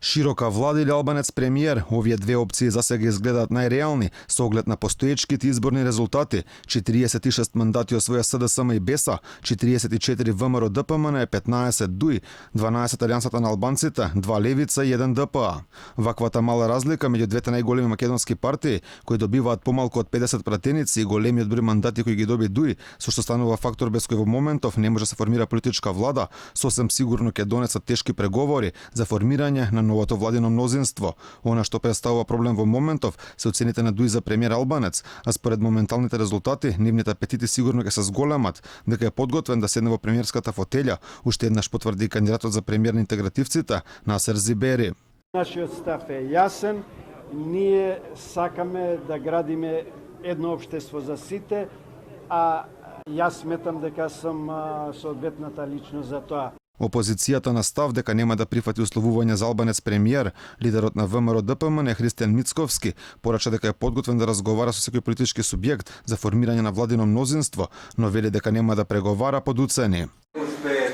Широка влада или албанец премиер, овие две опции за сега изгледаат најреални со оглед на постоечките изборни резултати. 46 мандати освоја СДСМ и БЕСА, 44 ВМРО ДПМН, 15 ДУИ, 12 Алијансата на албанците, 2 Левица и 1 ДПА. Ваквата мала разлика меѓу двете најголеми македонски партии, кои добиваат помалку од 50 пратеници и големиот број мандати кои ги доби ДУИ, со што станува фактор без кој во моментов не може да се формира политичка влада, сосем сигурно ќе донесат тешки преговори за формирање на новото владино мнозинство. Она што представува проблем во моментов се оцените на ДУИ за премиер албанец, а според моменталните резултати, нивните апетити сигурно ќе се зголемат, дека е подготвен да седне во премиерската фотелја, уште еднаш потврди кандидатот за премиер на интегративците, Насер Зибери. Нашиот став е јасен, ние сакаме да градиме едно општество за сите, а јас сметам дека сум соодветната личност за тоа. Опозицијата на став дека нема да прифати условување за албанец премиер, лидерот на ВМРО ДПМН Христијан Мицковски порача дека е подготвен да разговара со секој политички субјект за формирање на владино мнозинство, но вели дека нема да преговара под уцени. Не успе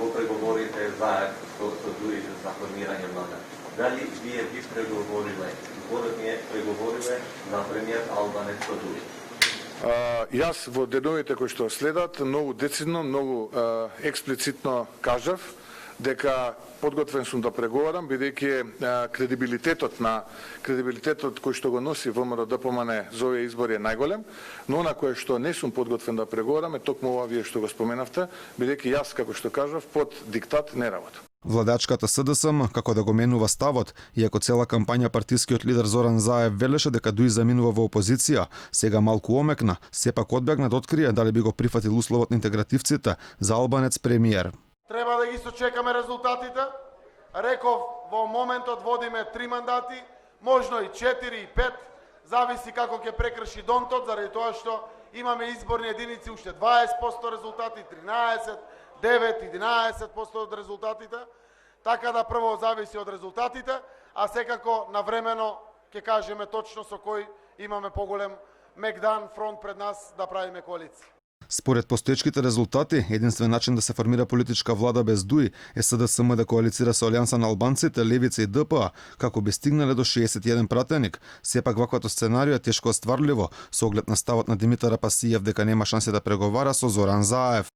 во преговорите заедно со ДУИ за формирање влада. Дали вие би преговориле? Според ние преговориле за премиер албанец со ДУИ. Јас во деновите кои што следат многу децидно, многу експлицитно кажав дека подготвен сум да преговарам, бидејќи кредибилитетот кој што го носи ВМРО ДПМН за овие избори е најголем, но на кое што не сум подготвен да преговарам е токму ова вие што го споменавте, бидејќи јас, како што кажав, под диктат не работам. Владачката СДСМ, како да го менува ставот, иако цела кампања партискиот лидер Зоран Заев велеше дека ДУИ заминува во опозиција, сега малку омекна, сепак одбегна да открие дали би го прифатил условот на интегративците за албанец премиер. Треба да ги сочекаме резултатите. Реков, во моментот водиме 3 мандати, можно и 4 и 5, зависи како ќе прекрши Донтот, заради тоа што имаме изборни единици, уште 20% резултати, 13, 9, 11% од резултатите. Така да прво зависи од резултатите, а секако навремено ќе кажеме точно со кој имаме поголем мегдан фронт пред нас да правиме коалиција. Според постоечките резултати, единствен начин да се формира политичка влада без ДУИ е СДСМ да коалицира со Алијанса на албанците, Левица и ДПА, како би стигнале до 61 пратеник. Сепак ваквото сценарио е тешко остварливо, со оглед на ставот на Димитар Апасиев дека нема шанси да преговара со Зоран Заев.